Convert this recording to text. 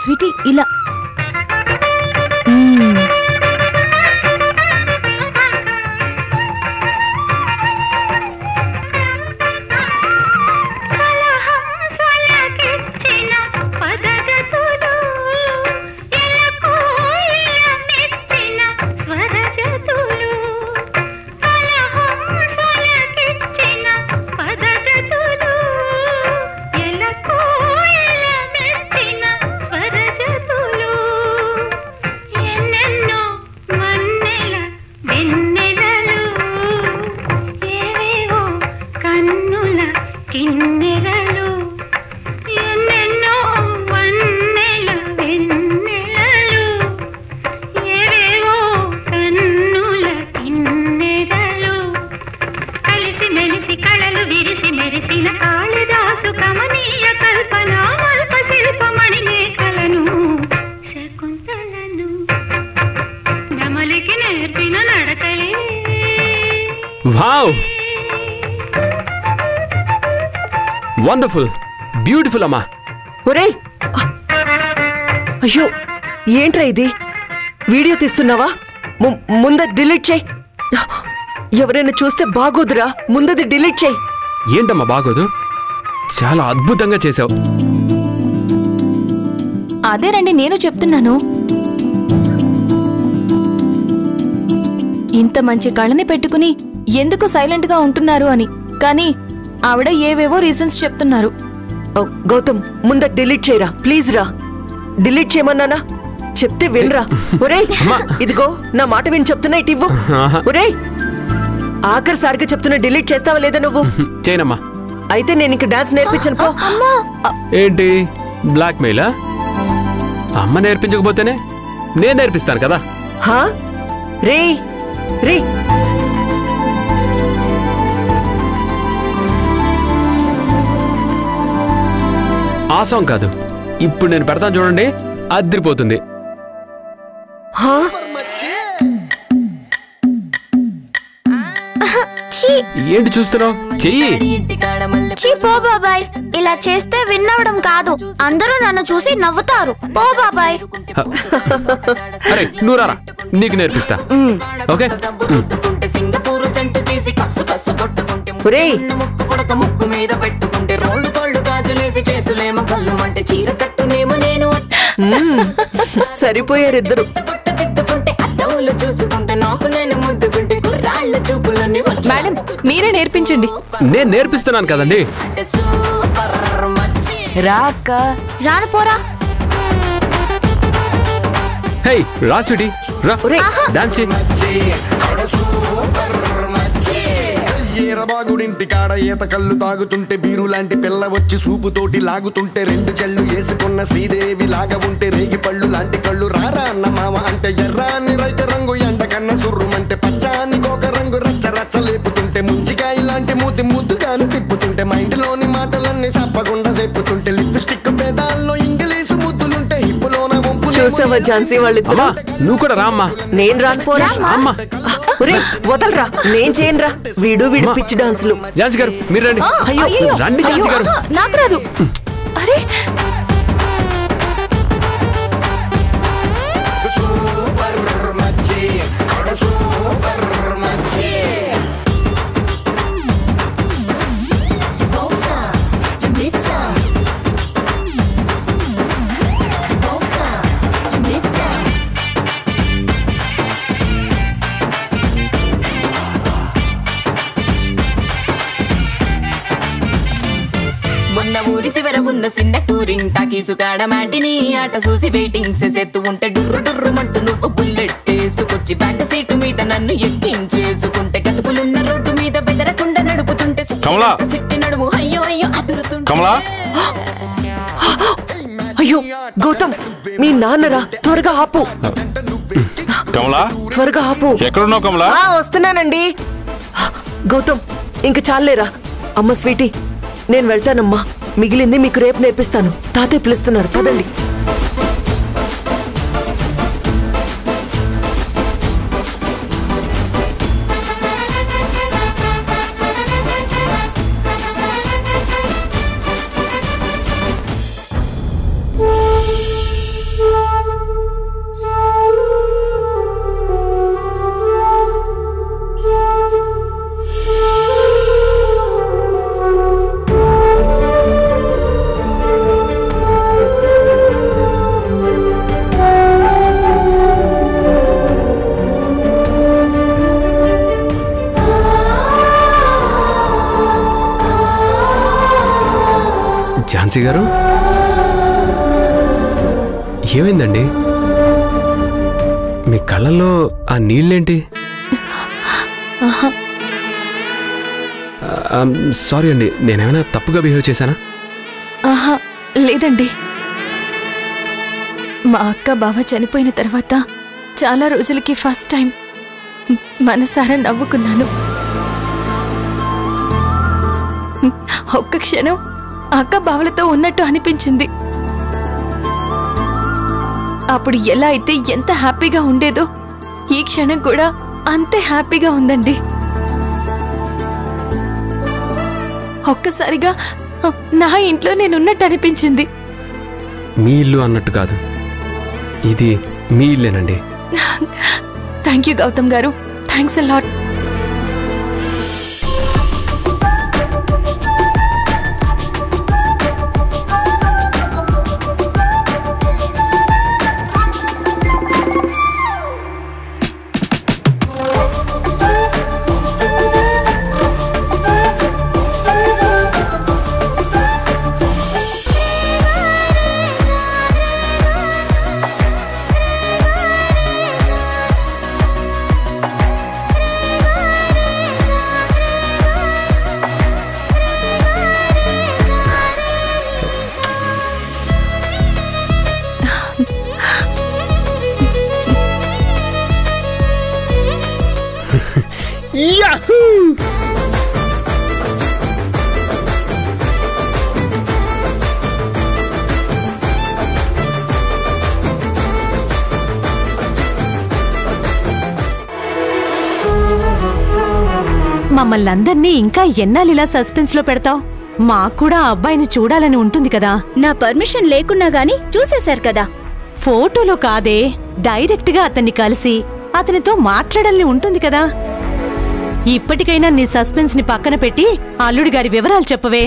Sweety ఇలా wow wonderful beautiful అమ్మా. ఒరేయ్ అయ్యో ఏంట్రా ఇది వీడియో తీస్తున్నావా? ముందది డిలీట్ చేయి. ఎవరైనా చూస్తే బాగోదురా, ముందది డిలీట్ చేయి. ఏంటమ్మా బాగోదు? చాలా అద్భుతంగా చేసావు. అదేనండి నేను చెప్తున్నాను. ఇంత మంచి కళని పెట్టుకుని ఎందుకు సైలెంట్ గా ఉంటున్నారు అని. కానీ ఆవిడ ఏవేవో రీజన్స్ చెప్తున్నారు. గౌతమ్ ముందది డిలీట్ చేయరా ప్లీజ్ రా. డిలీట్ చేయమన్నానా? చెప్తే వినరా. ఒరేయ్ ఇదిగో నా మాట విని చెప్తున్నా, ఇటు ఇవ్వు. ఒరేయ్ ఆఖరిసారిగా చెప్తున్నా, డిలీట్ చేస్తావా లేదా నువ్వు? చేయనమ్మా. అయితే నేను ఇంక డాన్స్ నేర్పించను పో. ఏంటి బ్లాక్ మెయిలా? అమ్మ నేర్పించకపోతేనే నేను నేర్పిస్తాను కదా. రే రే ఆ సాంగ్ కాదు, ఇప్పుడు నేను పెడతాను చూడండి, అదిరిపోతుంది. ఏంటి చూస్తున్నావు? చెయ్యి. పో బాబాయ్, ఇలా చేస్తే విన్ అవడం కాదు, అందరూ నన్ను చూసి నవ్వుతారు. పో బాబాయ్. అరే నువ్వు రారా, నీకు నేర్పిస్తా. ఓకే ముక్కు మీద పెట్టుకుంటే రోడ్డు కోళ్ళు గాజులేసి చేతులేమో కళ్ళు అంటే చీర కట్టునేమో నేను సరిపోయారిద్దరు. దిద్దుకుంటే అద్దవులు చూసుకుంటే నాకు నేను ముద్దుకుంటే కుర్రాళ్ళ చూపులని మేడం మీరే నేర్పించండి. నేను నేర్పిస్తున్నాను కదండి. రాక రాను పోరా. హే రా స్వీటీ రా, డాన్స్ ఈరబాగుడింటి కాడ ఈత కళ్ళు తాగుతుంటే బీరు లాంటి పిల్ల వచ్చి సూపుతోటి లాగుతుంటే రెండు చెళ్ళు వేసుకున్న శ్రీదేవి లాగా ఉంటే రేగి పళ్ళు లాంటి కళ్ళు రారా అన్న మామ అంటే ఎర్రాని రైత రంగు ఎండ కన్న సుర్రుమంటే పచ్చాని కోక రంగు రచ్చ రచ్చ లేపుతుంటే ముంచికాయ లాంటి మూతి ముద్దుగాను తిప్పుతుంటే మైండ్లోని మాటలన్నీ సప్పకుండా చెప్పుతుంటే లిప్స్టిక్ పేదాల్లో ఇంగ్లీషు ముద్దులుంటే హిప్పులోన వంపు. చూసావా ఝాన్సీ వాళ్ళిద్దరు? నువ్వు కూడా రామ్మా. నేను రాను పోరా. వదలరా, నేను చేయనురా. వీడు పిచ్చి డాన్సులు. ఝాన్సీ గారు మీరు రండి. రండి ఝాన్సీ గారు. నాకు రాదు. అరే ఊరి శివర ఉన్న చిన్న టూరింగ్ టాకీసు కాడ మాటిని ఆట చూసి వెయిటింగ్ చేసేత్తు ఉంటే డుర్రు డుర్రు మంటూ నువ్వు బుల్లెట్ వేసుకొచ్చి బ్యాక్ సీటు మీద నన్ను ఎక్కించేసుకుంటే గతుకులున్న రోడ్డు మీద బెదరకుండా నడుపుతుంటే సిట్టి నడుము అయ్యో అయ్యో అదురుతుంటే. అయ్యో గౌతమ్ మీ నాన్నరా, త్వరగా ఆపు. త్వరగా ఆపు. ఎక్కడున్నావు కమలా? వస్తున్నానండి. గౌతమ్ ఇంక చాలేరా. అమ్మ స్వీటీ నేను వెళ్తానమ్మా, మిగిలింది మీకు రేపు నేర్పిస్తాను. తాతయ్య పిలుస్తున్నారు, పదండి. తులసి గారు ఏమైందండి? మీ కళ్ళల్లో ఆ నీళ్ళేంటి? సారీ అండి, నేనేమైనా తప్పుగా బిహేవ్ చేశానా? ఆహా లేదండి. మా అక్క బావ చనిపోయిన తర్వాత చాలా రోజులకి ఫస్ట్ టైం మనసారా నవ్వుకున్నాను. ఒక్క క్షణం అక్క బావలతో ఉన్నట్టు అనిపించింది. అప్పుడు ఎలా అయితే ఎంత హ్యాపీగా ఉండేదో ఈ క్షణం కూడా అంతే హ్యాపీగా ఉందండి. ఒక్కసారిగా నా ఇంట్లో నేనున్నట్టు అనిపించింది. మీ ఇల్లు అన్నట్టు కాదు, ఇది మీ ఇల్లేనండి. థ్యాంక్ యూ గౌతమ్ గారు, థ్యాంక్స్ అ లాట్. మమ్మల్ని అందర్నీ ఇంకా ఎన్నాళ్ళిలా సస్పెన్స్ లో పెడతావ్? మాకు కూడా ఆ అబ్బాయిని చూడాలని ఉంటుంది కదా. నా పర్మిషన్ లేకున్నా గానీ చూసేశారు కదా. ఫోటోలో కాదే, డైరెక్ట్ గా అతన్ని కలిసి అతనితో మాట్లాడాలని ఉంటుంది కదా. ఇప్పటికైనా నీ సస్పెన్స్ ని పక్కన పెట్టి అల్లుడి గారి వివరాలు చెప్పవే.